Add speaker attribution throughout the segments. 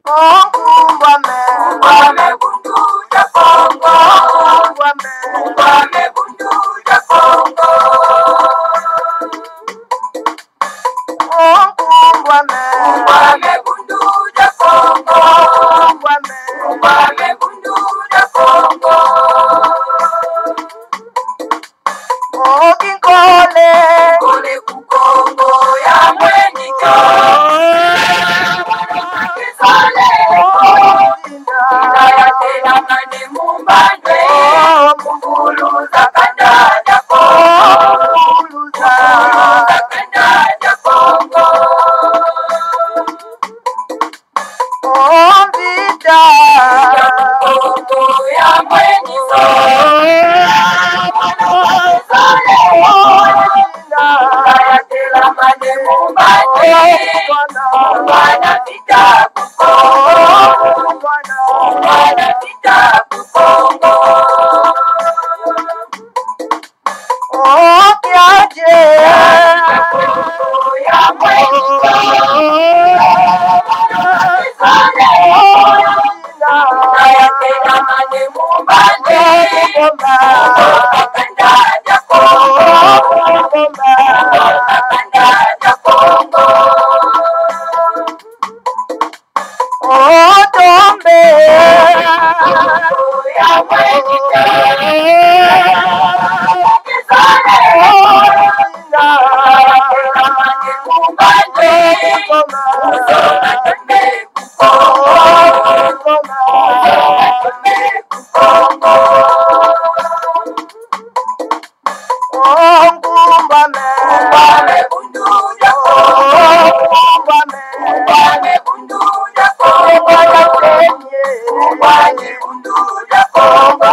Speaker 1: Ungwame bundu ja Kongo. Ungwame bundu ja Kongo. Ungwame bundu ja Kongo. Ungwame bundu ja Kongo. Kole kukongo ya mweniko. Ndaya tena mane mumbande. Mukuluza kanda ja Kongo. Mukuluza kanda ja Kongo. Vita kukongo ya mweniko. Mane mumbande. Wana vita kukongo. Wana vita kukongo. Kiaje ya mweniko. Ndaya tena mane mumbande. Kanda ja Kongo. Kanda ja Kongo. Tombe ya mweniko. Mane mumbande. Ungwame bundu ja Kongo. Ungwame bundu ja Kongo. Ungwame bundu ja Kongo.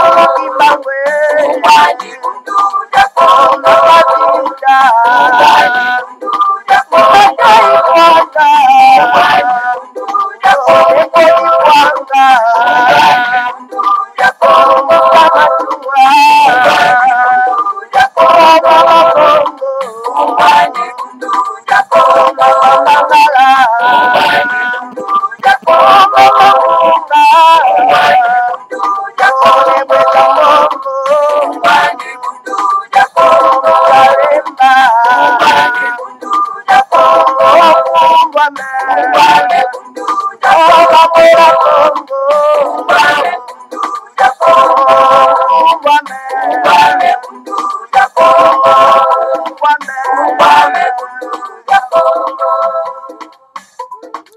Speaker 1: Ungwame bundu ja Kongo.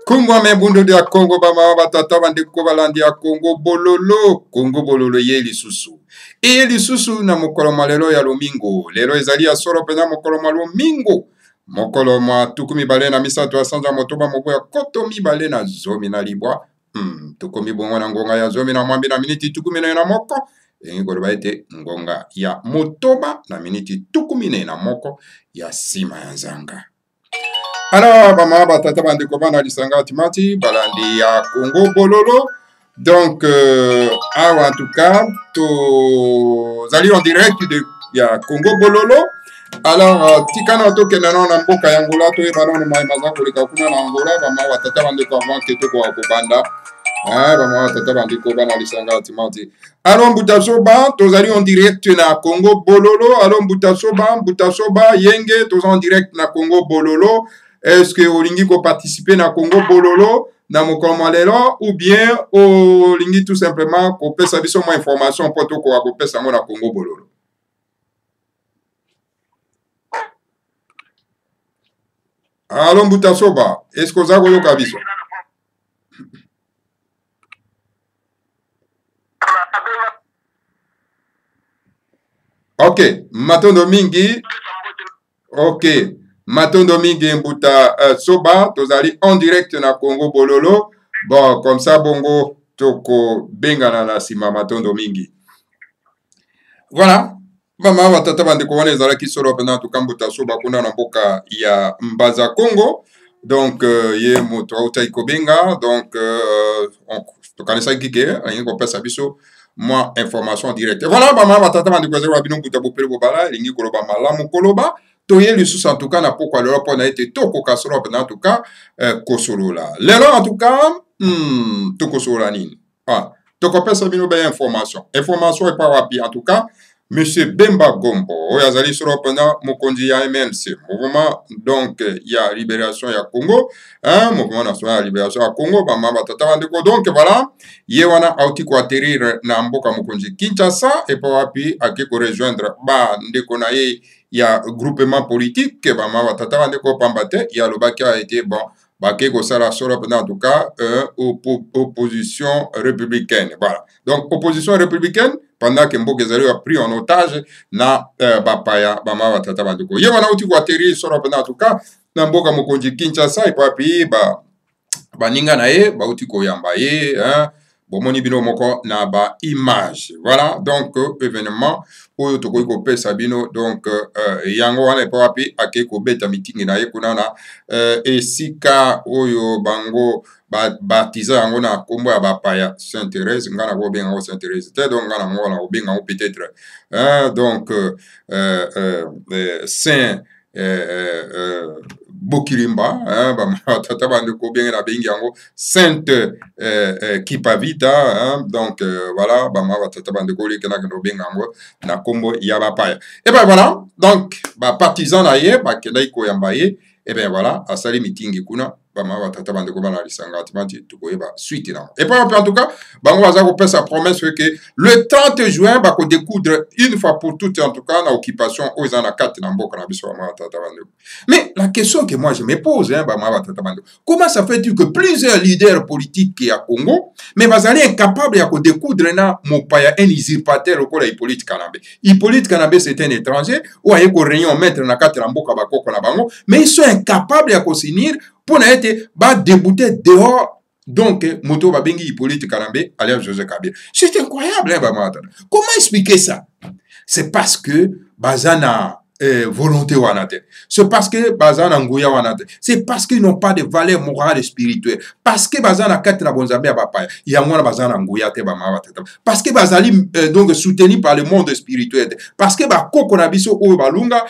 Speaker 2: Kungwame bundu dia Kongo bama batata bandeko balandi ya Kongo bololo ye lisusu. E lisusu na mokolo malelo ya lomingo. Lelo ezali ya solo pena mokolo malomingo. Mokolo mwa tukumi bale na misato ya sanza motoba mobo ya koto mi bale na zomi na libwa. Tukomi bongo na ngonga ya zomi na mwambi na miniti tukumi na moko. Engi koloba ete ngonga ya motoba na miniti tukumi na moko ya sima ya nzanga. Alors, bama batata bandeko bana lisanga timati balandi ya Congo bololo. Donc, en tout cas, tous allons en direct de ya Congo bololo. Alors, tikana to kenano na mboka ya Angola to ebana no mai maza koleka kuna na Angola bama batata bandeko avant que to ko banda. Bama batata bandeko bana lisanga timati. Alors, Mbutasoba, tous allons en direct na Congo bololo. Alors, Mbutasoba, yenge, tous en direct na Congo bololo. Est-ce que Olingi ko participer na Congo bololo na mokolo lelo ou bien Olingi tout simplement ko pesa biso mo information pour to ko pesa ngo na Congo bololo. Allô Mbutasoba, est-ce que za ko yoka biso? OK, matondo mingi. OK. Matondo mingi Mbuta Soba, tozali en direct na Congo bololo. Bon, comme ça bongo toko bengana na sima matondo mingi. Voilà. Mama watata bandeko wana ezala ki solo pena tuka Mbuta Soba kuna na mboka ya Mbaza Congo. Donc ye moto auta ikobenga. Donc tokanisa kike ayin ko pesa biso moi information directe. Voilà mama watata bandeko ezala bino Mbuta bopele bobala lingi koloba malamu koloba. Toye lisusu en tout cas na pourquoi l'Europe on a été toko kasolo en tout cas kosolo là. Lelo en tout cas tokosola nini tokopesa bino ba information epa wapi en tout cas Monsieur Bemba Gombo, oyo azali solo pendant mokonzi ya MNC, mouvement donc ya libération ya Congo, mouvement national ya libération ya Congo, bama batata bandeko, donc voilà, ye wana auti ko atterrir na mboka mokonzi Kinshasa, et pa wapi ake ko rejoindre ba ndeko na ye ya groupement politique, bama batata bandeko pambate, ya lobaki a été bon, bake ko sala solo pendant en tout cas opposition républicaine, voilà. Donc opposition républicaine pendant que Mboka Ezali a pris en otage na bapaya bama batata bandeko. Ye wana uti ko atterrir solo pendant en tout cas na mboka mokonzi Kinshasa et puis ba ninga na ye ba uti ko yamba ye bomoni bino moko na ba image. Voilà donc événement oyo tokoki kopesa bino donc yango wana et puis ake ko beta meeting na ye kuna na esika oyo bango baptiza yango na kombo ya bapaya Sainte-Thérèse ngana ko benga ko Sainte-Thérèse te donc ngana ngo na ko benga ko peut-être donc Saint Bokilimba tata bande ko benga na bengi yango Sainte Kipavita donc voilà bama tata bande ko lekena ko benga yango na kombo ya bapaya et ben voilà donc ba partisan na ye ba kendai ko yamba ye et ben voilà asali meeting kuna bama batata bande ko bana lisanga timati tukoyeba suite na et puis en tout cas bango baza ko pesa promesse que le 30 juin ba ko découdre une fois pour toutes en tout cas na occupation aux na 4 na mboka na biso bama batata bande. Mais la question que moi je me pose bama batata bande, comment ça fait-il que plusieurs leaders politiques à Congo mais bazali incapable ya ko découdre na mopaya un usurpateur ko la Hippolyte Kanambe. Hippolyte Kanambe c'est un étranger ou aye ko réunion mettre na 4 na mboka bakoko na bango mais ils sont incapables ya ko signer pour n'être pas débouté dehors. Donc, Moto Babengi Hippolyte Kanambe, alias José Kabila. C'est incroyable, hein, comment expliquer ça? C'est parce que Bazana volonté wanate. C'est parce que Bazana Ngouya wanate. C'est parce qu'ils n'ont pas de valeur morale et spirituelle. Parce que Bazana Katra Bonzambe à Bapaya. Il y a moins Bazana Ngouya te Bamawate. Parce que Bazali donc soutenu par le monde spirituel. Parce que Bako Konabiso ou Balunga,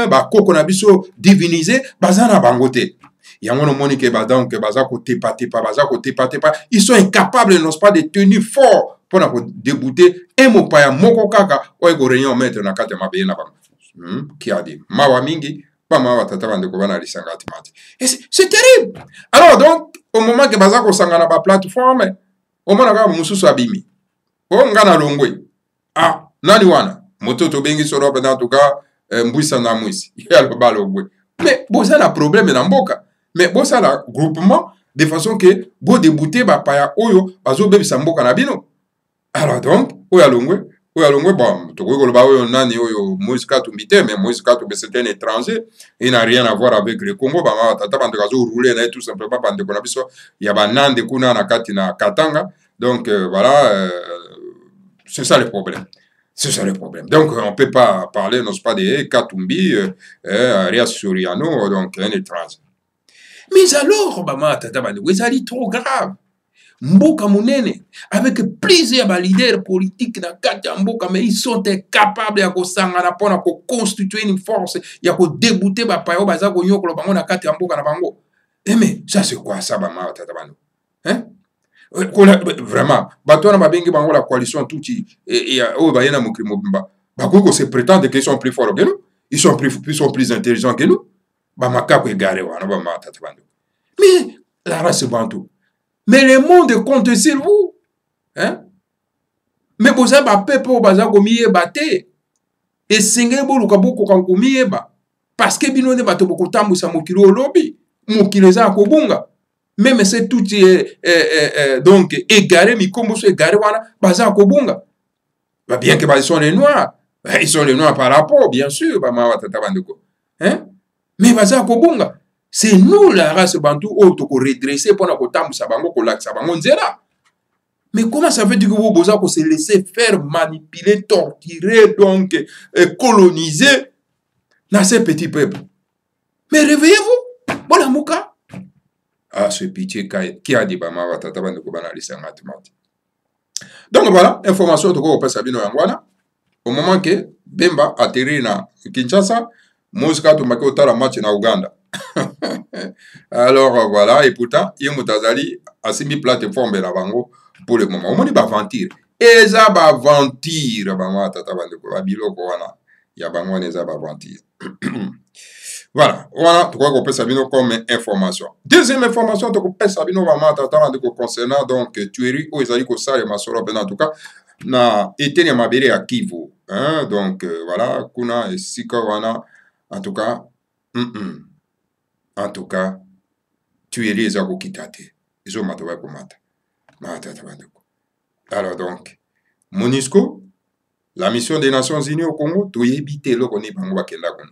Speaker 2: Bako Konabiso divinisé, Bazana Bangote. Ils sont incapables, n'osent pas de tenir fort pour débouter un mot paya moko kaka ou ego réunion mettre na kate mabeye na bango. Qui a dit mawa mingi pas mawa tata bande ko bana lisanga timati. Et c'est terrible. Alors donc au moment que bazako sangana ba plateforme au moment ka mususu abimi. O ngana longwe. Nani wana moto to bengi soro pendant en tout cas mbwisa na mwisi. Ya lo ba longwe. Mais boza na problème na mboka. Mais bon, ça, là, groupement, de façon que, bon, débouter, bah, paya, oyo, bazo, bébé, sambo, kanabino. Alors, donc, oya longwe, bon, toko, ba, oyo, nani, oyo, Moïse Katumbi, mais Moïse Katumbi, c'est un étranger, il n'a rien à voir avec le Congo, bah, tata, bande, gazo, roulé, tout simplement, bande, konabiso, il y a banane, de kuna, na katina, katanga, donc, voilà, c'est ça le problème. C'est ça le problème. Donc, on ne peut pas parler, non pas de Katumbi, Arias Soriano, donc, un étranger. Mais alors, Obama, c'est trop grave. Mboka Munene, avec plusieurs leaders politiques dans quatre Mboka, mais ils sont incapables de constituer une force, de débouter Bapayo, Bazako, Yoko, Bango, na quatre Mboka, na Bango. Mais ça, c'est quoi ça, Bama, Tatabano? Hein? Vraiment, Batouana Babengi Bango, la coalition, tout, et Obayana Mokrimobimba. Bakoko se prétendent qu'ils sont plus forts que nous, ils sont plus intelligents que nous. Mais la race bantou. Mais le monde compte sur vous. Hein? Mais vous avez un peuple qui a été et singe bolu kaboko kankumiye ba. Parce que bino ne bato beaucoup tambu sa mokilo lobby. Mokilo za kobunga. Même c'est tout donc égaré, mi kombo so égaré wana baza kobunga. Bien que ils sont les noirs. Ils sont les noirs par rapport, bien sûr, ba ma tata bandeko. Hein? Mais baza kobunga. C'est nous la race bantou qui redresser pour nous bango bango nzela. Mais comment ça veut dire que vous vous se laisser faire manipuler, torturer, donc coloniser dans ces petits peuples? Mais réveillez-vous, bon mouka. Ah, ce pitié qui a dit bama watata bandeko bana lisanga timati. Donc voilà, information de quoi on passe à Bino Yangwana. Au moment que Bemba atterrit na Kinshasa, Moïse Katumbi otala match na Uganda. Alors voilà, et pourtant, il y a Moutazali a mis plateforme la bango pour le moment. On dit va mentir. Et ça va mentir, bango tata bandeko, ba biloko wana. Ya bango ne za va mentir. Voilà, voilà, tu crois qu'on peut savoir comme information. Deuxième information, tu peux savoir vraiment concernant donc tuerie ou ezali ko sale masoro ben en tout cas na eteni ya mabere ya Kivu, hein, donc voilà, kuna esika wana en tout cas en tout cas tuerie eza kokita te. Ezo mata ba komata. Mata tabandeko. Alors donc MONUSCO, la mission des Nations Unies au Congo, to yebite loko ni bango bakenda kuna.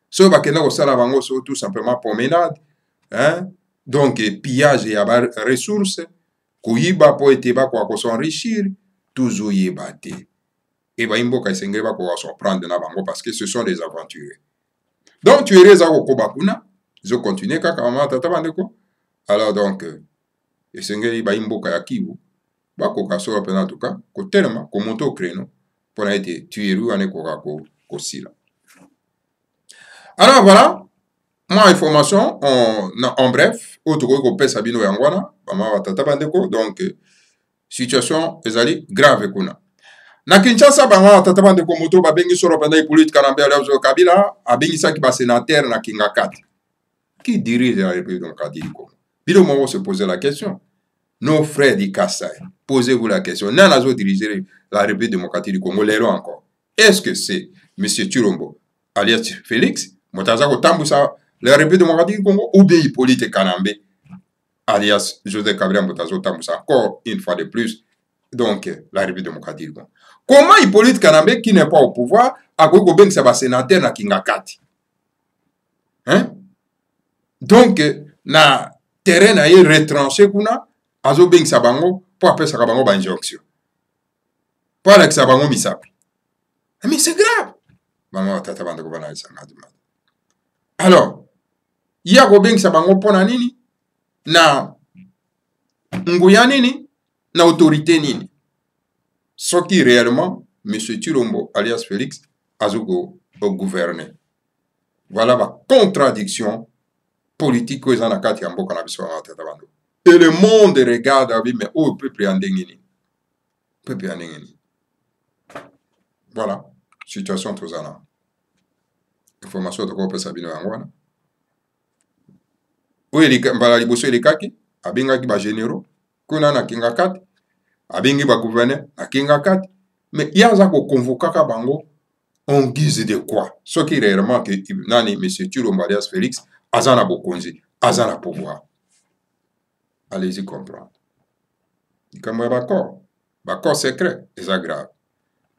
Speaker 2: So bakenda kosala bango so tout simplement promenade, hein? Donc pillage ya ba ressources, kuyiba po ete ba kwa s'enrichir, toujours yeba te. Et ba imboka esengeli ba ko surprendre na bango parce que ce sont des aventuriers. Donc tu es ko koba kuna, zo continuer kaka mama tata bandeko. Alors donc esengeli ba imboka ya Kivu, ba ko kasoro pena en tout cas, ko tellement ko monter au créneau pour être tuer ou ane ko sila. Alors voilà, ma information en bref, autre que pesa bino yangwana, mama tata bandeko, donc situation ezali grave kuna. Na Kinshasa bama tata bandeko moto ba bengi soro penda politique kanambe ala Kabila, abengi saki ba sénateur na Kingakati. Qui dirige la République démocratique du Congo? Bino mo se poser la question. Nos frères du Kassai, posez-vous la question. Nan azo diriger la République démocratique du Congo, l'héros encore. Est-ce que c'est M. Chilombo, alias Félix, Motazako Tambusa, la République démocratique du Congo, ou bien Hippolyte Kanambe, alias Joseph Kabila Motazo Tambusa, encore une fois de plus, donc la République démocratique du Congo. Comment Hippolyte Kanambe, qui n'est pas au pouvoir, a Gogo ça va sénateur na Kingakati? Hein? Donc, na terrain na y retranché kuna, azo beng sabango, pour appeler ça bango ba injonction. Pour avec sabango misapi. Mais c'est grave. Maman tata bande ko bana isanga du mat. Alors, il y a Robin Sabango pona nini na nguya nini na autorité nini. Ce qui réellement, M. Chilombo, alias Félix, azuko au gouverner. Voilà la contradiction politique que les anakati ambo kanabiso na tata bande. Et le monde regarde abi mais oh peuple andengini. Peuple andengini. Voilà, situation tozana. Information de quoi sabino yangwana. Oui, mbala liboso elekaki, abengaki ba généraux, kuna na Kingakati, abengi ba gouverneur na Kingakati, mais yaza ko convokaka bango en guise de quoi? Ce qui réellement que nani M. Chilombo alias Félix azana bokonzi, azana pouvoir. Allez-y comprendre. Ikamwa bakor secret, c'est grave.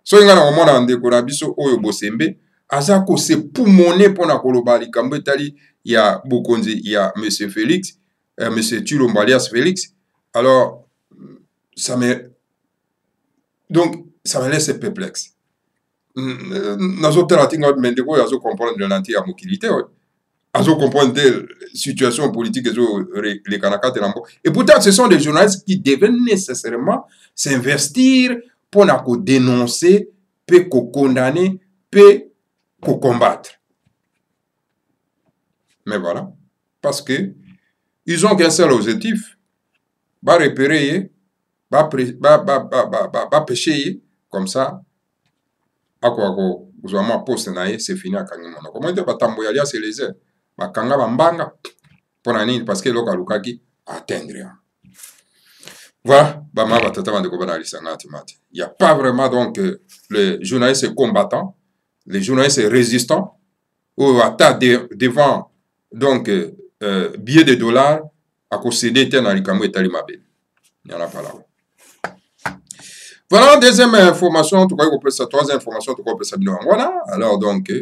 Speaker 2: So ngana omona ndeko na biso oyo bosembe aza ko se poumoner pona koloba likambo etali ya bokonzi ya M. Félix, M. Chilombo alias Félix. Alors ça me laisse perplexe. Nazo teratinga mendeko yazo comprendre l'anti à mokilité, azo comprendre la situation politique les kanakate lambo. Et pourtant ce sont des journalistes qui devaient nécessairement s'investir pour dénoncer, peut condamner, peut combattre. Mais voilà, parce que ils ont qu'un seul objectif, va repérer, va pêcher, comme ça, à quoi vous avez poste naïe, c'est fini à Kangimono. Comment dire, va tamboyalia, c'est les airs, va kanga bambanga, pour nani, parce que l'oka lukaki atteindre. Voilà, il n'y a pas vraiment donc les journalistes combattants, les journalistes résistants, ou attaquent devant donc billets de dollars à cause de terres dans les Cameroun et Talimabé. Il n'y en a pas là. Voilà, deuxième information, en tout cas, troisième information, en tout cas, voilà, alors donc,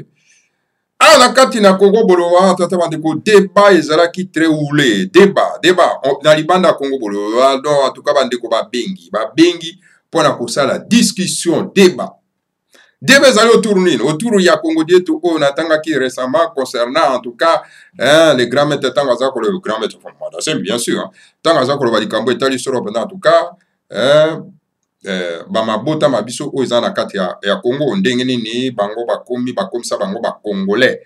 Speaker 2: ah, la katina Congo Bolowa, tata bandeko débat ezalaki très roulé, débat, na libanda Congo Bolowa, donc en tout cas bandeko ba bengi pour na kosala discussion, débat ezali autour ya Congo dietu o natanga ki récemment concernant en tout cas les grands maîtres tanga za ko le grand maître c'est bien sûr tanga za ko le likambo etali solo en tout cas bamabota mabiso oyo eza na kati ya Congo ndenge nini bango bakomisa bango ba congolais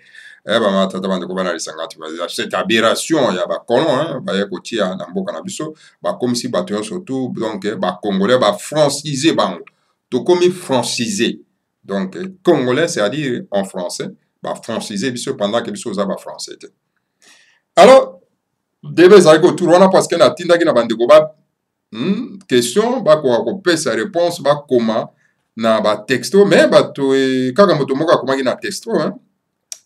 Speaker 2: bama tata bandeko bana lisangati cette aberration ya bacolon baye kotia na mboka na biso bakomisi bato nyonso surtout donc bacongolais bafrancise bango tokomi francisé donc congolais c'est-à-dire en français bafrancise biso pendant que biso oza bafrançais te. Alors debe ezalaki autour wana parce que natindaki na bandeko question bakoka kopesa réponse bakoma na batexto mais bato kaka moto moko akomaki na texto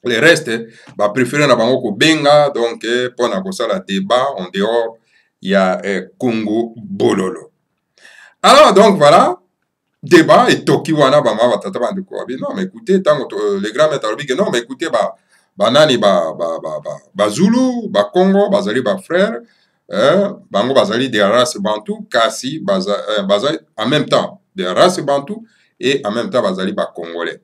Speaker 2: le reste préféré na bango kobenga donc mpona kosala débat en dehors ya Congo bololo. Alors donc voilà débat etoki wana bama batata bandeko babi non mais écoutez tango le grand maître alobi que non mais écoutez banani bazulu bakongo bazali bafrère bango bazali des races bantou kasi bazali en même temps des races bantou et en même temps bazali bacongolais.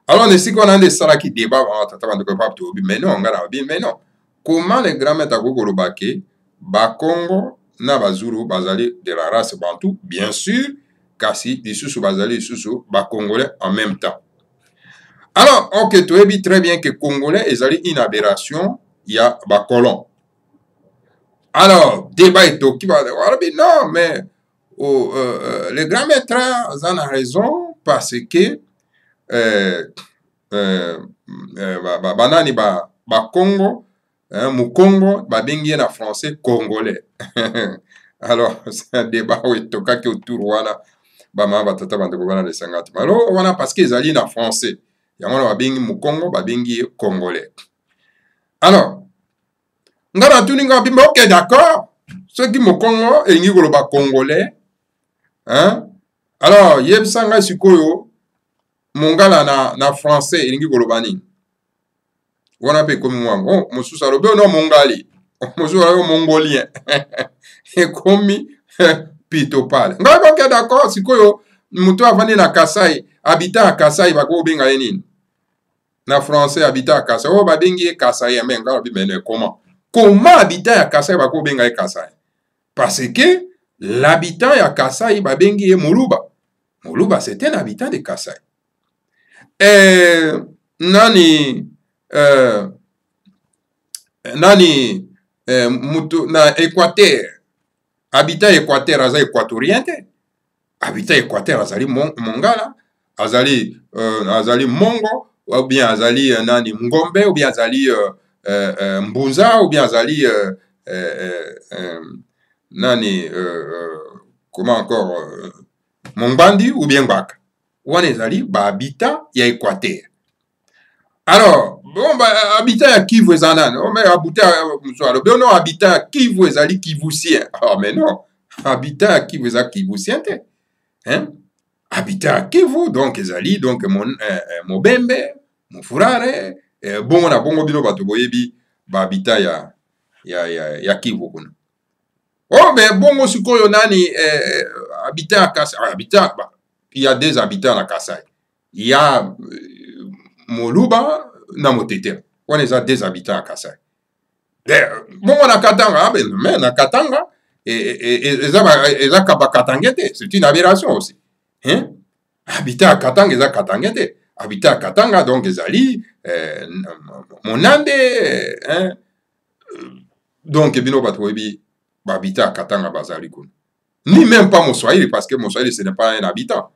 Speaker 2: Alors nesika wana nde esalaki débat tata bandeko pape obi mais non ngana obi mais non comment le grand maître akokoloba ke bakongo na bazulu bazali de la race bantou bien sûr kasi lisusu bazali lisusu bacongolais en même temps. Alors ok toyebi très bien que congolais ezali une aberration ya bacolon. Alors débat etoki balobi non mais le grand maître en a raison parce que banani bakongo mukongo babengi ye na français congolais. Alors c'est un débat oyo etokaki autour wana bama batata bandeko bana lesangati malo wana parce que ezali na français yango wana babengi mukongo babengi ye congolais. Alors nga natuni nga bimba ok d'accord soki mukongo elingi koloba congolais alors yebisa ngai sikoyo mongala na français elingi koloba nini wana mpe ekomi mwango mosusu alobi no mongali mosusu alobi mongolien ekomi pitopale ngai ok d'accord sikoyo moto avandi na Kasai habitant ya Kasai bakobenga ye nini na français habitant ya Kasai oyo babengi ye Kasai mais ngai alobi mais comment habitant ya Kasai bakobenga ye Kasai parce que l'habitant ya Kasai babengi ye Moluba. Moluba c'était un habitant de Kasai. Mutu na Équateur habitant Équateur aza équatorien te habitant Équateur azali mongala azali mongo ou bien azali ngombe ou bien azali mbunza ou bien azali comment encore Mongbandi ou bien Baka wana ezali habitant ya Équateur. Alors bon habitant ya Kivu eza nani mais habitant ya Kivu ezali kivusien. Ah mais non habitant ya Kivu eza kivusien te habitant ya Kivu donc ezali donc mobembe mofurare bongo na bongo bino bato boyebi habitant ya Kivu kuna. Oh mais bongo sikoyo nani habitant ya Kasai il y a des habitants à Kasai. Il y a Moluba na Motetera. On est à des habitants à Kasai. Bon, on a Katanga, mais na Katanga, et c'est une aberration aussi. Habitant à Katanga, ils ont Katangete. Habitant à Katanga, donc ils allient, Monande, donc, Bino Batouebi, habitant à Katanga, Bazalikun. Ni même pas Moswahili, parce que Moswahili, ce n'est pas un habitant.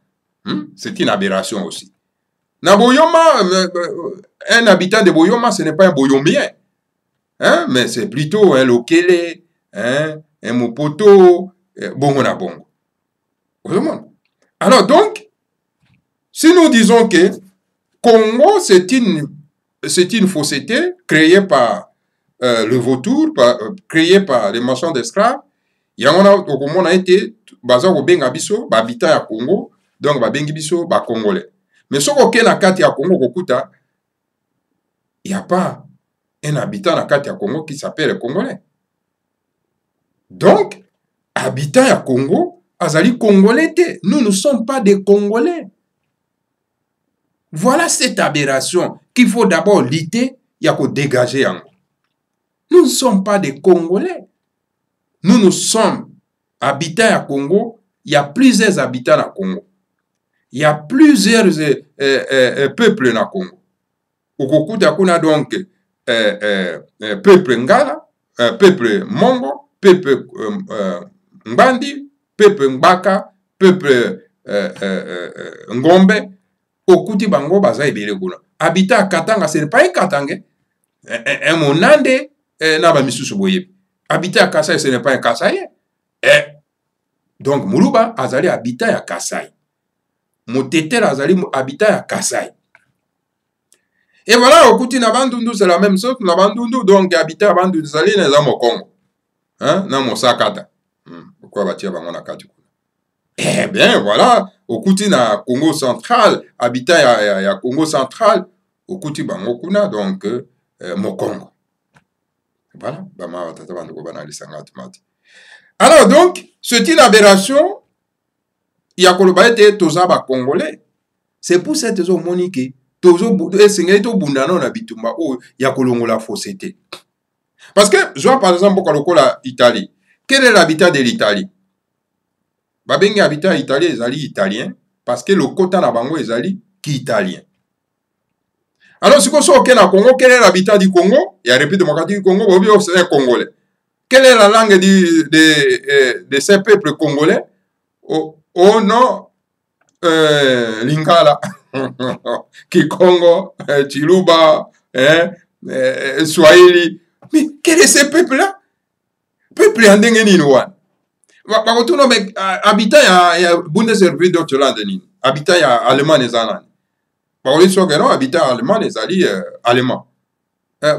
Speaker 2: C'est une aberration aussi. Na Boyoma, un habitant de Boyoma, ce n'est pas un Boyombien. Mais c'est plutôt un Lokele, un Mopoto, Bongo na Bongo. Alors donc, si nous disons que Congo, c'est une fausseté créée par le vautour, créée par les marchands d'esclaves, on a été basé au Bengabiso, habitant à Congo, donc babengi biso ba congolais. Mais ce qu'on a kati ya Congo kokuta, il n'y a pas un habitant na kati ya Congo qui s'appelle congolais. Donc, habitant ya Congo, azali congolais te. Nous ne sommes pas des Congolais. Voilà cette aberration qu'il faut d'abord lutter, il y a qu'à dégager en. Nous ne sommes pas des Congolais. Nous sommes habitants à Congo. Il y a plusieurs habitants à Congo. Il y a plusieurs peuples na Congo. Okukuta kuna donc peuple Ngala, peuple Mongo, peuple Mbandi, peuple Mbaka, peuple Ngombe, okuti bango baza ebele kuna. Habitat à Katanga, ce n'est pas un Katangais, un Monande, na ba misusu boye. Habitat à Kasai, ce n'est pas un Kasai. Donc, Muluba azali habitat à Kasai. Motetel azali habitat à Kasai. Et voilà, au Kouti Nabandundu, c'est la même chose. Nabandundu, donc, habitat à Bandundu, zali na zamo Congo. Hein, na Mosakata. Pourquoi bâtir bango na kati? Eh bien, voilà, au Kouti na Congo central, habitat ya Congo central, au Kouti bango kuna, donc, Mokongo. Voilà, bama tata bandoko banali sangati mati. Alors donc, c'est une aberration. Il y a koloba ete tozaba congolais. C'est pour cette raison monique tozo esengeli to bundano na bitumba o ya kolongola fausseté. Parce que je vois par exemple la Italie. Quel est l'habitat de l'Italie? Babengi habitat italien ezali italien parce que le quota na bango ezali ki italien. Alors si on est au Congo, quel est l'habitat du Congo? Il y a République démocratique du Congo, c'est un Congolais. Quelle est la langue de ces peuples congolais? Oh non, Lingala, Kikongo, Chiluba, Swahili. Mais quel est ce peuple-là? Peuple en dengeni noa. Mais habitat ya Bundesrepublik Deutschland ni. Habitat ya Allemagne ezana. Par les soeurs non habitat allemand les alliés allemands.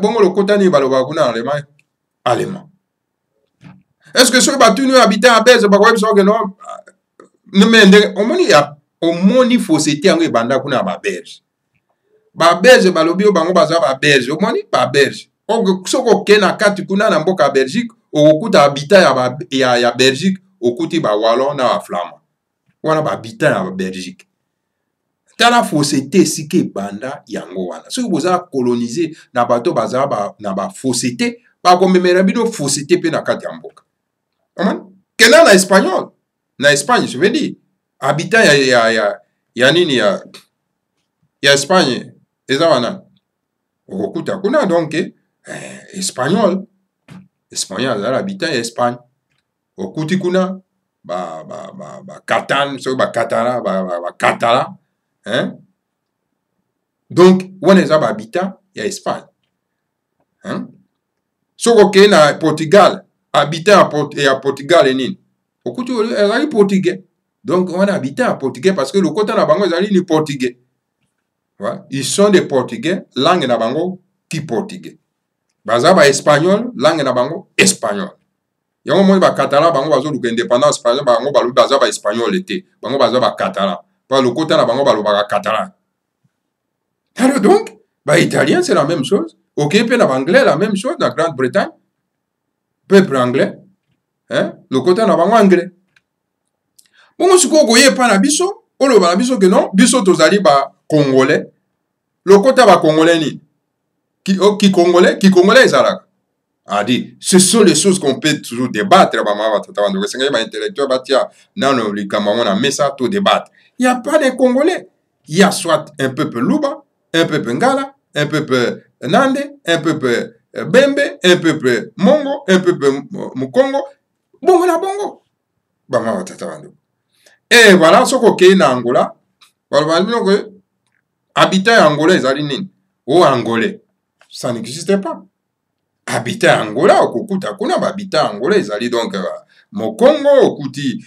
Speaker 2: Bon le kotani baloba kuna allemand. Est-ce que ceux battu nous habitant à Belge par exemple que non mais on moni fausseté en banda kuna ba Belge. Ba Belge balobi o bango baza ba Belge. O moni ba Belge. O soko kena kati kuna na mboka Belgique o kuta habitat ya Belgique o kuti ba Wallon na Flamand. Wana ba habitat ya Belgique. Tala fausseté sike banda yango wana. Soki boza coloniser na bato baza na ba fausseté ba komemela bino fausseté pe na kati ya mboka. Kena na espagnol. Na Espagne, je veux dire. Habitat ya nini ya Espagne. Eza wana. Okuta kuna donc espagnol. Espagnol za habitat ya Espagne. Okuti kuna ba Catane, so ba Catala, ba Catala. Hein? Donc, on est à habitat, il y a Espagne. Hein? So, ok, na Portugal, habitat à Portugal, et au côté, il y portugais. Donc, on a habitat à Portugais parce que le côté na bango, ils sont portugais. Ouais? Ils sont des portugais, langue na bango, qui portugais. Bazaba espagnol, langue na bango, espagnol. Il y a un moment, catalan, bango, bazo, l'indépendance, par exemple, bango, bazaba espagnol, était. Bango, bazaba catalan. Par le côté, bango, bazaba catalan. Alors donc, italien, c'est la même chose. Ok, puis anglais, la même chose, la Grande-Bretagne. Peuple anglais. Hein? Le côté, bango, anglais. Bon, si vous voyez pas na biso, on le va biso que non, biso tozali ba congolais. Le côté, congolais ni. Qui congolais ezalaka. A dit, ce sont les choses qu'on peut toujours débattre. Il n'y a pas de Congolais. Il y a soit un peuple Luba, un peuple Ngala, un peuple Nande, un peuple Bembe, un peuple Mongo, un peuple Mukongo. Bon, voilà, bongo. Et voilà, ce qu'on a en Angola, habitat angolais, ou angolais. Ça n'existait pas. Habitat Angola, okukuta kuna habitat angolais, ezali donc Mokongo, okuti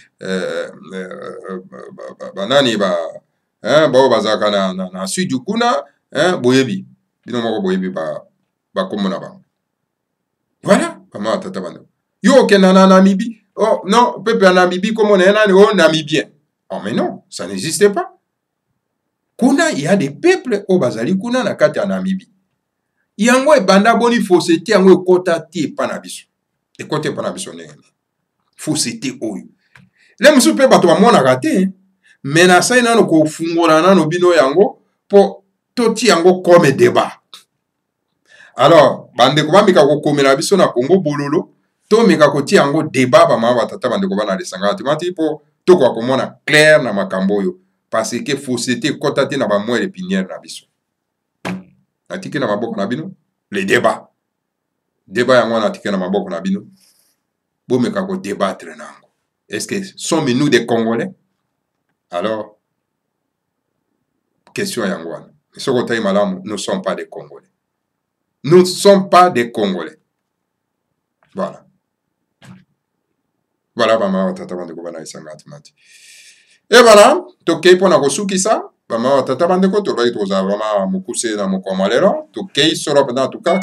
Speaker 2: banani bao bazaka na sud du kuna, boyebi. Bino moko boyebi ba komona ba. Voilà, comment tata bando. Yo kena na Namibie. Oh non, peuple en Namibie comme on est là, oh namibien. Oh mais non, ça n'existait pas. Kuna il y a des peuples au bazali kuna na kati ya Namibie. Yango ebanda boni fausseté yango ekota ti panabiso. Ekota panabiso ndenge. Fausseté oyo. Le musu pe bato bamonaka te, mais na sai nano ko fungola nano bino yango po toti yango comme débat. Alors, bande ko bamika ko komela biso na Congo bololo, to mika ko ti yango débat ba ma batata bande ko bana lesanga ti mati po to ko komona clair na makambo yo parce que fausseté ekota te na ba moelle épinière na biso. Atiki na maboko na bino les débats. Débat yango na tika na maboko na bino. Bomeka ko débattre nango. Est-ce que sommes-nous des Congolais? Alors, question yango wana. Sokotai malamu, nous ne sommes pas des Congolais. Nous ne sommes pas des Congolais. Voilà. Voilà, bama tata bande ko bana isangati mati. Et voilà, tokei pona ko sukisa, bama tata bande ko to bai to za vraiment mukuse na mukomalero, tokei soro pendant tout cas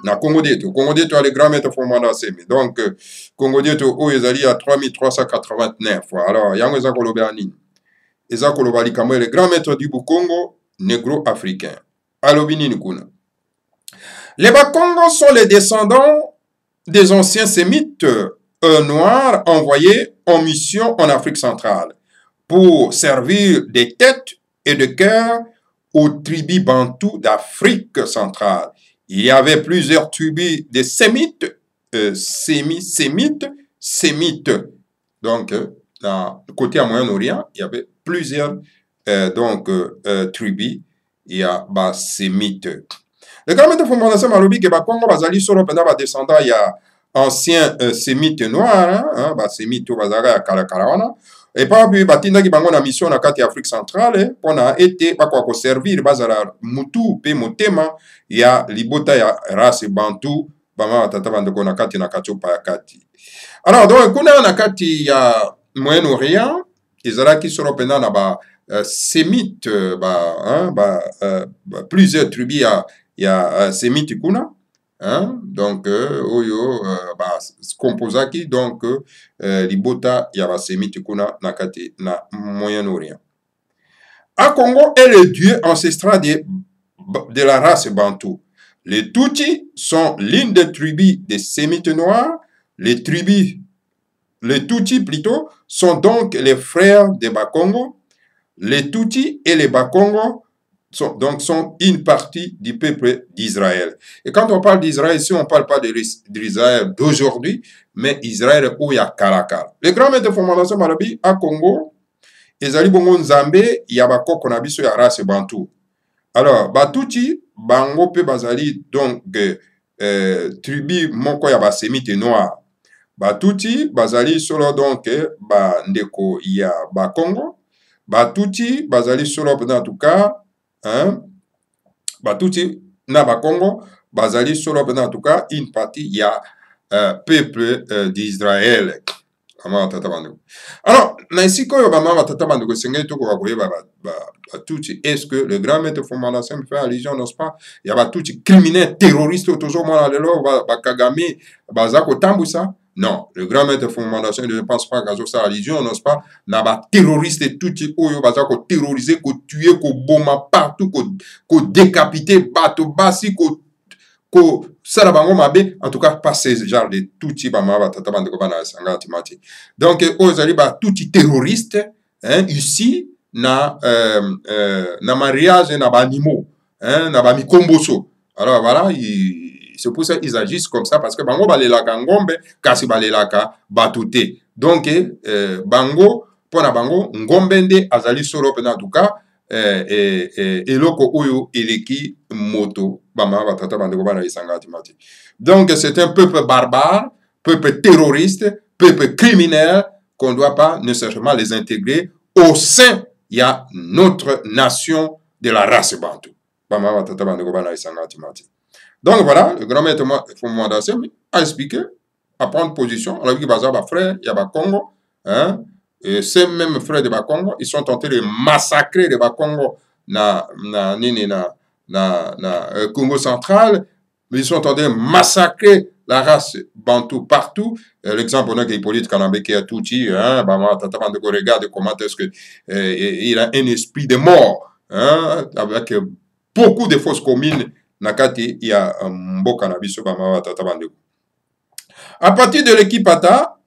Speaker 2: na Congo Dieto. Congo Dieto a les grands maîtres fondements semi. Donc Congo Dieto o ezali à 3389. Alors yango eza ko loba nini? Eza ko loba likambo les grands maîtres du Congo négro-africain. Alobi nini kuna? Les Bakongos sont les descendants des anciens sémites noirs envoyés en mission en Afrique centrale pour servir des têtes et de cœur aux tribus bantous d'Afrique centrale. Il y avait plusieurs tribus de sémites, sémites. Donc, dans le côté à Moyen-Orient, il y avait plusieurs tribus, il y a sémites. Le grand maître fondamental Malobi que Bakongo bazali solo pendant ba descendant il y a ancien sémite noir sémite bazara ya kala et puis batinda ki bango na mission na kati Afrique centrale pona été bakwa ko servir bazala mutu pe motema ya libota ya race bantu bama tata bandeko na kati na kachopa ya kati. Alors donc kuna na kati ya Moyen-Orient ezalaki solo pendant na ba sémite plusieurs tribus ya sémite kuna donc oyo composaki donc libota ya ba sémite kuna na kati na Moyen-Orient. À Congo est le dieu ancestral de la race bantou. Les Tutsis sont l'une des tribus des sémites noirs. Les Tutsis plutôt sont donc les frères des Bakongo. Les Tutsis et les Bakongo sont une partie du peuple d'Israël. Et quand on parle d'Israël, ici, on ne parle pas d'Israël d'aujourd'hui, mais Israël où il y a Kalakal. Les grands maîtres de fondation Malabi à Congo, Ezali Bongo Nzambe, il y a Bakoko Nabiso, il y a race Bantou. Alors, Batuti, Bango pe Bazali, donc, tribu Moko ya Basémite noir. Batuti, Bazali solo donc, Ndeko, il y a Bakongo. Batuti, Bazali solo en tout cas, Batuti na Bakongo, Bazali solo en tout cas, une partie, il y a peuple d'Israël. Alors, est-ce que le grand maître fondamental fait allusion, n'est-ce pas? Il y a tout criminel, terroriste, toujours moi, Kagame, Bazako Tamboussa. Non, le grand maître fondamental ne pense pas qu'à ça allusion, n'est-ce pas? N'a pas terroriste, tout oyo Bazako terroriser, ko tuer, ko boma partout, ko décapiter, bateau basi, ko salabango mabe, en tout cas pas ce genre de touti bama tata bande ko bana sanga timati. Donc ozali ba touti terroriste ici na mariage na ba animaux na ba mikomboso. Alors voilà, c'est pour ça qu'ils agissent comme ça parce que bango balelaka ngombe kasi balelaka batute. Donc bango pona bango ngombe nde azali solo pena en tout cas eloko oyo eleki moto bama batata bandeko bana isanga timati. Donc c'est un peuple barbare, peuple terroriste, peuple criminel qu'on ne doit pas nécessairement les intégrer au sein il y a notre nation de la race bantou. Bama batata bandeko bana isanga timati. Donc voilà, le grand maître Fondamental a expliqué, à prendre position. On a vu que Baza ba frère, il y a ba Congo, et ces mêmes frères de Bakongo, ils sont tentés de massacrer les Bakongo na Congo central, mais ils sont tentés de massacrer la race bantou partout. L'exemple, on a Hippolyte Kanambe qui a tout dit, regarde comment est-ce que il a un esprit de mort, avec beaucoup de fausses communes. Nakati, il y a un beau cannabis sur Bama Tatabandeko. À partir de l'Équipata,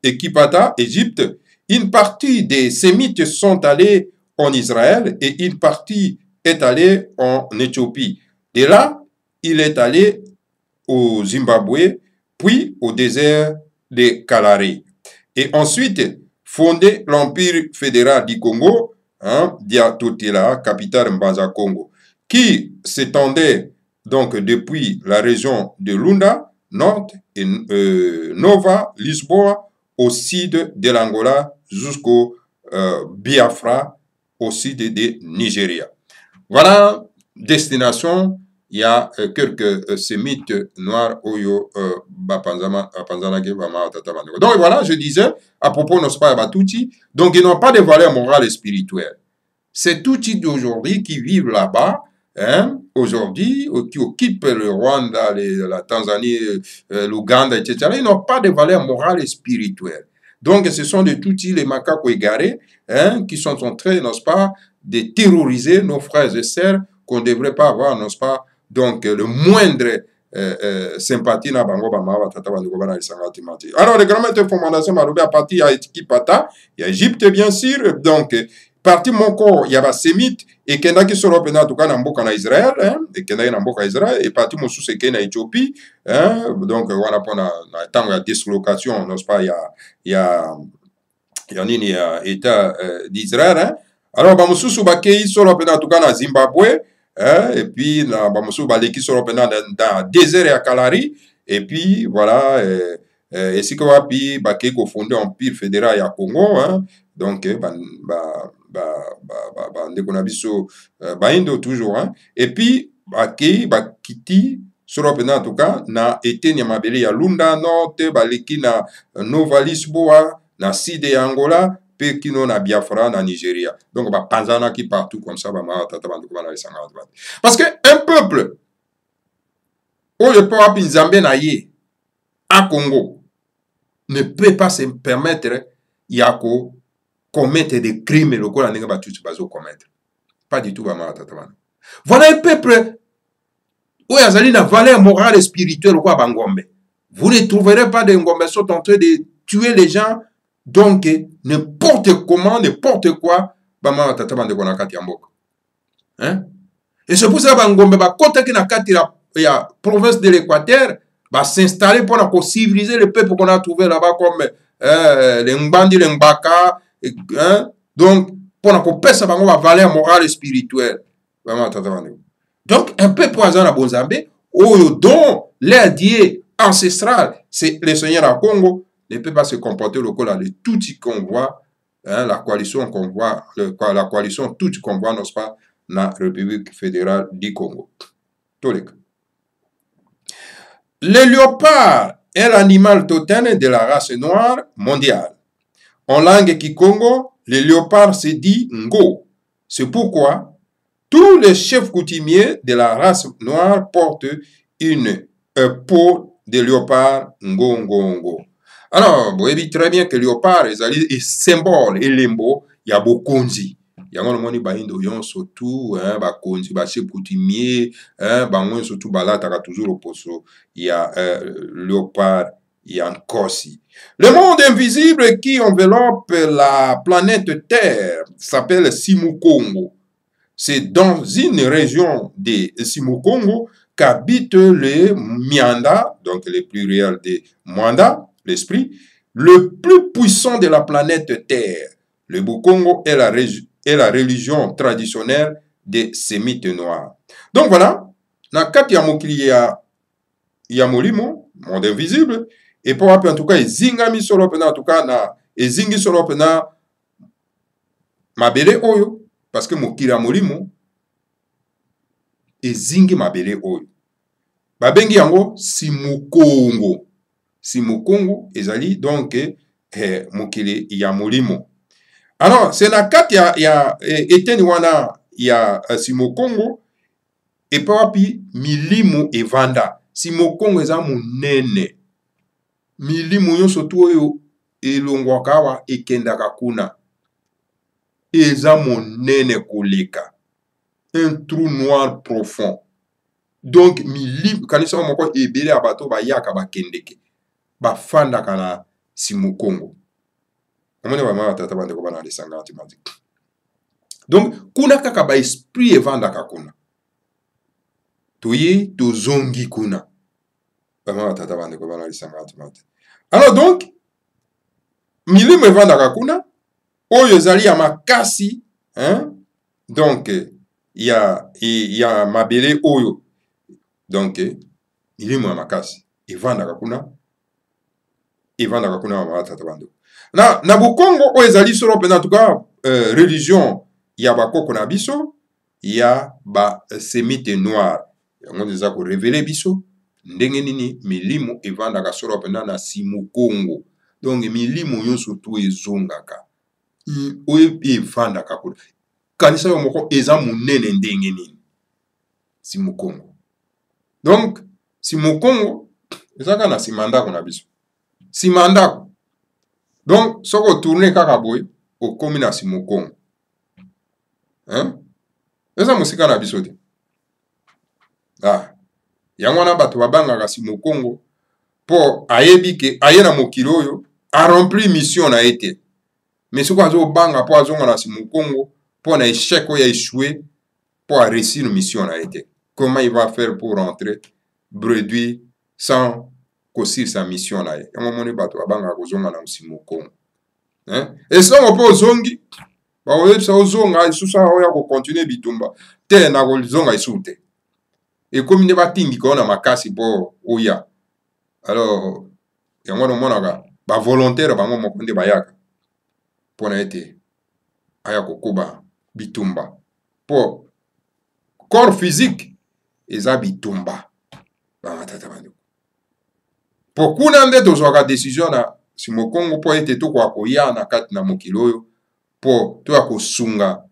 Speaker 2: Égypte, une partie des Sémites sont allés en Israël et une partie est allée en Éthiopie. De là, il est allé au Zimbabwe, puis au désert de Kalahari. Et ensuite, fondé l'Empire fédéral du Congo, Diatotela, capitale Mbaza Congo, qui s'étendait donc depuis la région de Lunda, Nord et Nova Lisboa, au sud de l'Angola jusqu'au Biafra, au sud de Nigeria. Voilà, destination, il y a quelques sémites noirs oyo donc voilà, je disais à propos de nos Batuti, donc ils n'ont pas de valeur morale et spirituelle. C'est tout type d'aujourd'hui qui vivent là-bas, hein, aujourd'hui, qui occupent le Rwanda, la Tanzanie, l'Ouganda, etc., ils n'ont pas de valeur morale et spirituelle. Donc, ce sont de tout type les macaques égarés, hein, qui sont en train, n'est-ce pas, de terroriser nos frères et sœurs qu'on ne devrait pas avoir, n'est-ce pas, donc le moindre sympathie na bango bamawa tata bandeko bana lisangati mati. Alors, le grand maître fondation malobi à partir ya Égypte, il y a Égypte bien sûr, donc parti moko ya basémite ekendaki solo mpena atuka na mboka na Israël, hein, ekendaki na mboka Israël et parti mosusu ekei na Éthiopie, hein, donc wana mpona na ntango ya dislocation, n'est-ce pas, ya nini ya état d'Israël, hein. Alors bamosusu bakei solo mpena atuka na Zimbabwe, hein, et puis na bamosusu baleki solo mpena dans désert ya Kalahari, et puis voilà esika wapi bakei kofonder empire fédéral ya Congo, hein, donc ndeko na biso baindo toujours, hein. Et puis bakei bakiti solo mpena en tout cas na eteni ya mabele ya Lunda Nord, baleki na Nova Lisboa, na sud ya Angola, pe kino na Biafra na Nigeria. Donc bapanzanaki partout comme ça, parce que un peuple oyo po wapi nzambe na ye à Congo ne peut pas se permettre yako commettre des crimes lokola ndenge batutu bazo commettre. Pas du tout bama tatamana. Voilà un peuple où azali na valeur morale et spirituelle quoi bangombe. Vous ne trouverez pas des ngombe sont en train de tuer les gens, donc n'importe comment, n'importe quoi bama tatamana de konakati mboka. Hein? Et c'est pour ça bangombe ba kota ki na kati ya province de l'Équateur va s'installer pour civiliser le peuple qu'on a trouvé là-bas comme les Mbandi, les Mbaka, hein? Donc pour qu'on ça va valeur morale et spirituelle. Donc un peu pour à Bonzambe, dont l'air dieu ancestral, c'est le Seigneur à Congo, ne peut pas se comporter le col de tout ce qu'on voit, hein, la coalition qu'on voit, la coalition tout ce qu'on voit, n'est-ce pas, la République fédérale du Congo. Le léopard est l'animal totem de la race noire mondiale. En langue kikongo, le léopard se dit Ngo. C'est pourquoi tous les chefs coutumiers de la race noire portent une peau de léopard Ngo Ngo Ngo. Alors, vous voyez très bien que le léopard est symbole et lembo, il y a beaucoup de yango moni baindo yon surtout hein ba konzi ba chef coutumier hein ba moins surtout balataka toujours au poso il y a léopard il y a Nkosi. Le monde invisible qui enveloppe la planète Terre s'appelle Simukongo. C'est dans une région de Simukongo qu'habite le Mianda, donc le pluriel de Mwanda, l'esprit, le plus puissant de la planète Terre. Le Bukongo est la religion traditionnelle des Sémites noirs. Donc voilà, na kati ya mokili ya molimo, monde invisible, et pour rappeler en tout cas, ezingami solo pena en tout cas na ezingi solo pena mabele oyo, parce que mokili ya molimo ezingi mabele oyo. Babengi yango Simukongo. Simukongo ezali donc mokili ya molimo. Alors, c'est na kati ya eteni wana ya Simukongo et papi milimo evanda. Simukongo eza munene. Milimo nyonso tu oyo elongwaka awa ekendaka kuna. Eza monene koleka. Un trou noir profond. Donc milimo kanisa moko ebele abato bayaka bakendeke. Bafandaka na Simukongo. Donc, kuna kaka ba esprit evandaka kuna. Toye tozongi kuna. Alors donc, milimo evandaka kuna, oyo ezali ya makasi, hein? Donc, il y a mabele oyo donc milimo ya makasi evandaka kuna bamama tata bandeko na bukongo oyo ezali solo mpenza tuka religion ya bakoko na biso ya basemite noire yango eza korevele biso ndenge nini milimo evandaka solo mpenza na simukongo donc milimo nyonso tu ezongaka oyo evandaka kuna kanisa yo moko eza monene ndenge nini simukongo donc simukongo ezaka na nsima ndako na biso nsima ndako donc soki otourne kaka boye okomi na simukongo eza mosika na biso te yango wana bato babangaka simukongo mpo ayebi ke aye na mokili oyo aremplir mission na ye te mais soki azobanga mpo azonga na simukongo mpo na échec oyo aéchoué mpo aréussir mission na ye te comment il va faire pour rentrer bredui sans kosilisa mission na ye yango moni bato babangaka kozonga na simukongo esongo mpo ozongi bakoyebisa ozonga lisusu oya kokontinue bitumba te na kozonga lisusu te ekomi nde batindika oyo na makasi mpo oya alors yango nomonaka bavolontaire bango moko nde bayaka mpo na ete aya kokuba bitumba mpo corps physique eza bitumba bamatata bandeko mpo kuna nde tozwaka décision na simukongo mpo ete tokoka koya na kati na mokili oyo mpo toya kosunga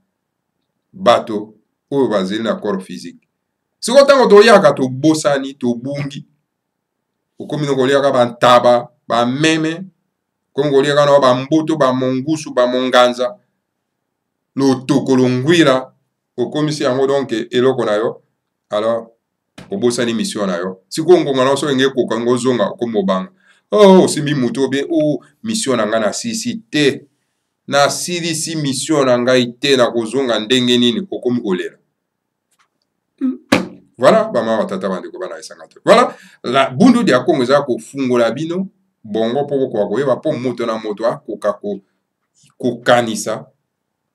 Speaker 2: bato oyo bazeli na corps physique siko ntango toyaka tobosani tobungi okomi na koliaka bantaba bameme komi koliaka na bambutu bamongusu bamonganza lotokolo ngwira okomisi yango donc eloko na yo alors obosani mission na yo siko ngonga na so ngeke koka ngozonga okomi obanga osimbi mutu obe mission na ngai na sisi te nasilisi mission na ngai te na kozonga ndenge nini okomi kolela voilà bamama batata bandeko bana esanga te voilà la bundu ya kongo eza kofungola bino bongo mpo kokoka koyeba mpo moto na moto akoka kokanisa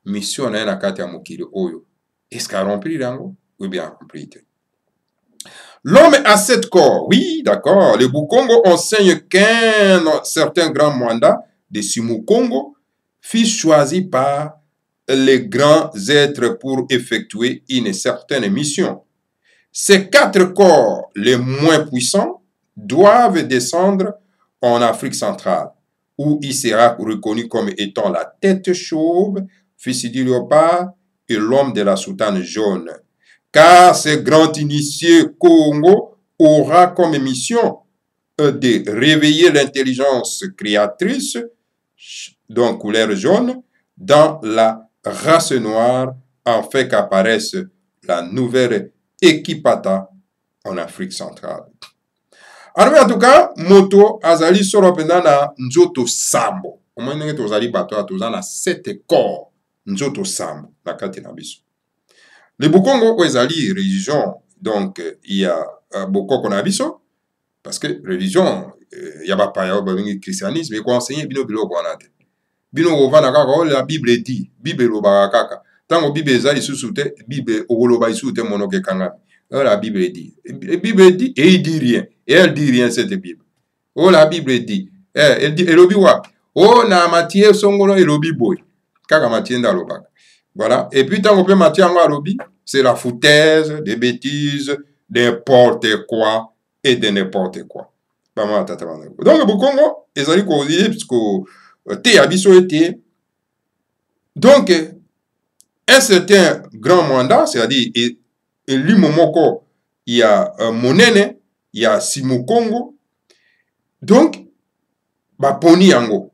Speaker 2: mission na ye na kati ya mokili oyo est-ce qu'a rempli yango ou bien rempli te. L'homme a 7 corps, oui, d'accord. Les Bukongo enseignent qu'un certain grand mandat de Simukongo fut choisi par les grands êtres pour effectuer une certaine mission. Ces 4 corps les moins puissants doivent descendre en Afrique centrale, où il sera reconnu comme étant la tête chauve, fils du léopard et l'homme de la soutane jaune. Car ce grand initié Congo aura comme mission de réveiller l'intelligence créatrice, donc couleur jaune, dans la race noire, afin qu'apparaisse la nouvelle Ekipata en Afrique centrale. Alors, en tout cas, moto azali solo penda na nzoto sambo. Comment ndenge tozali bato atozana 7 corps nzoto sambo na kati na biso. Le Bukongo ezali religion, donc il y a bokoko na biso parce que religion il y a pas ya christianisme et quoi enseigner bino biloko wana te. Bino ovana kaka la Bible dit, Bible loba kaka. Tango Bible ezali susu te, Bible oloba isu te monoke kangami. La Bible dit. La Bible dit et il dit rien. Et elle dit rien cette Bible. Oh la Bible dit. Elle dit elobi wa. Oh na Matthieu songolo elobi boy. Kaka Matthieu ndalobaka. Voilà. Et puis tant qu'on peut Matthieu en lobby, c'est la foutaise, des bêtises, n'importe quoi et de n'importe quoi. Donc le Bukongo ezali ko dire puisque te abiso était. Donc un certain grand mandat, c'est-à-dire Limomoko, il y a Monene, il y a Simukongo. Donc, Baponi yango.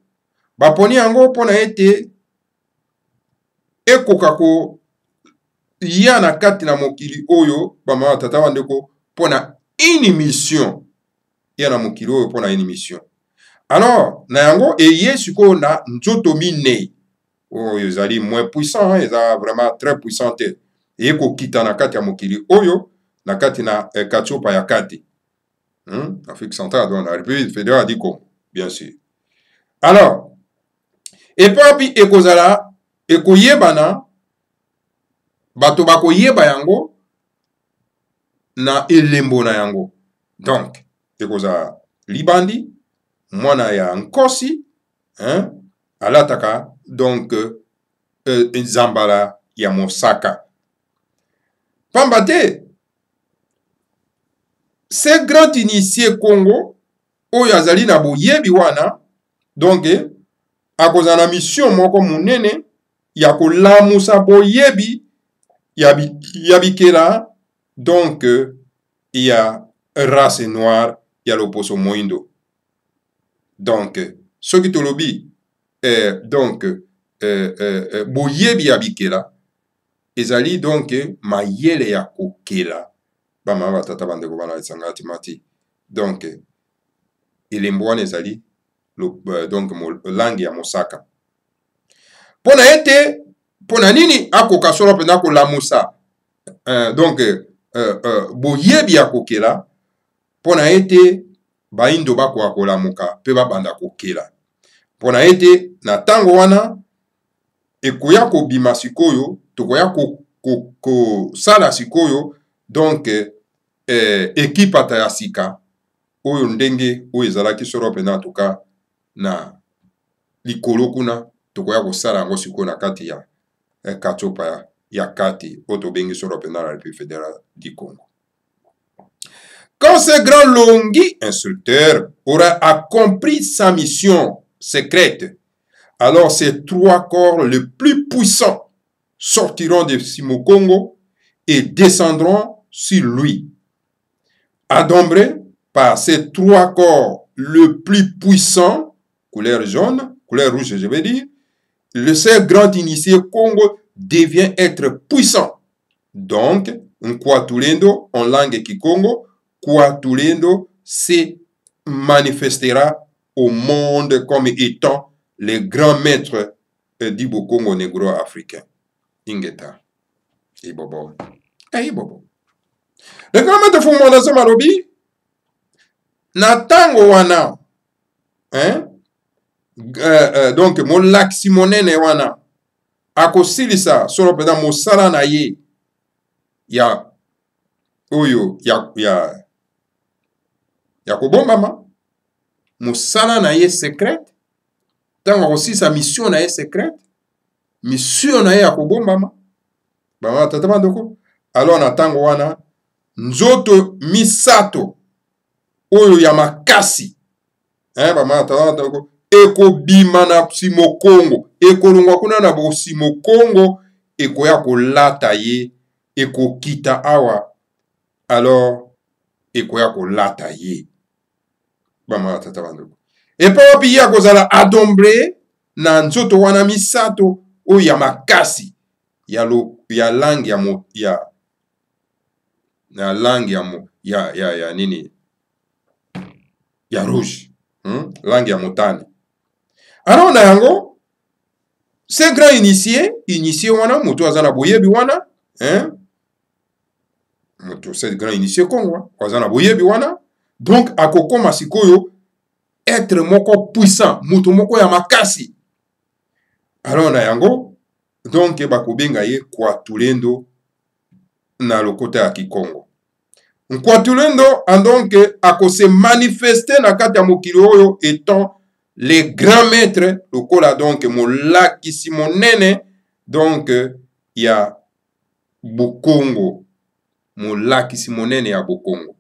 Speaker 2: Baponi yango pona ete ekokako yana kati na mokili oyo bama tata bandeko pona une mission. Yana mokili oyo pona une mission. Alors, na yango eye siko na nzoto minei. Oh, ils sont moins puissants, ils sont vraiment très puissants. Et ko kita na kati ya mokili oyo, na kati na katsopa ya kati. Afrique centrale, dans la République fédérale du Congo, bien sûr. Alors, et puis ekozala, ekoyebana, bato bako yeba yango, na elembo na yango. Donc ekoza libandi mwana ya nkosi alataka donc nzambala ya mosaka. Pamba te ce grand initié Congo oyo azali na boyebi wana donc akoza na mission moko munene ya kolamusa boyebi ya bikela donc ya race noire ya loposo moindo. Donc soki tolobi donc boyebi ya bikela ezali donc mayele ya kokela bamama batata bandeko bana esanga timati. Donc elembo wana ezali donc langue ya mosaka. Pona nini akoka solo pena kolamusa donc boyebi ya kokela pona ete baindo bakoka kolamuka mpe babanda kokela. Pona ete na ntango wana ekoya kobima sikoyo tokoya kosala sikoyo donc ekipata ya sika oyo ndenge oyo ezalaki solo pena tuka na likolo kuna tokoya kosala yango sikoyo na kati ya katiopa ya kati oyo tobengi solo pena la République fédérale du Congo. Quand ce grand Longi insulteur aura accompli sa mission secrète, alors ces trois corps les plus puissants sortiront de Simokongo et descendront sur lui. Adombré par ces trois corps le plus puissants, couleur jaune, couleur rouge je vais dire, le seul grand initié Congo devient être puissant. Donc, Nkwatulendo en langue Kikongo, Kwatulendo se manifestera au monde comme étant le grand maître du Congo négro-africain. Ingeta. Ibobo. Ibobo. Le grand maître Fumwana Malobi, Natango wana, donc mon lac Simonene wana, akosilisa solo peda mosala na ye ya oyo ya kobombama mosala na ye secrète tango akosilisa mission na ye secrète mission na ye ya kobombama bama tata bandoko. Alors na tango wana nzoto misato oyo ya makasi bama tata bandoko ekobima na Simokongo ekolongwa kuna na bo Simokongo ekoya kolata ye ekokita awa alors ekoya kolata ye bama tata bandoko epa wapi ya kozala adombre na nzoto wana misato oyo ya makasi ya langue ya langue ya nini ya rouge langue ya motane. Alors na yango ce grand initié wana moto azana boyebi wana moto ce grand initié Congo azana boyebi wana donc akokoma sikoyo être moko puissant moto moko ya makasi. Alors na yango donc bakobenga ye Kwatulendo na lokota ya Kikongo. Kwatulendo donc akose manifester na kati ya mokili oyo étant les grands maîtres lokola donc molaki Simonene donc ya Bokongo molaki Simonene ya Bokongo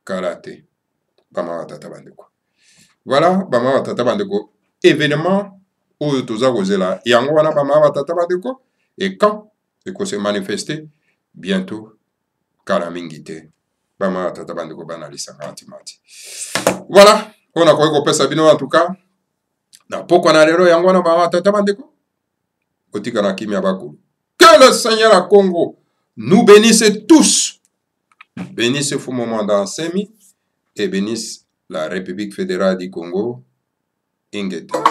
Speaker 2: karate bama tata bandeko. Voilà bama tata bandeko événement oyo toza kozela yango wana bama tata bandeko et quand eko se manifester bientôt kala mingi te bama tata bandeko bana lisanga antimati. Voilà on a quoi pesa bino en tout cas na poko na lero yango na bama tata bandeko otika na kimia bakulu. Que le Seigneur à Congo nous bénisse tous, bénisse Fumoma Dansemi et bénisse la République fédérale du Congo. Ingeta.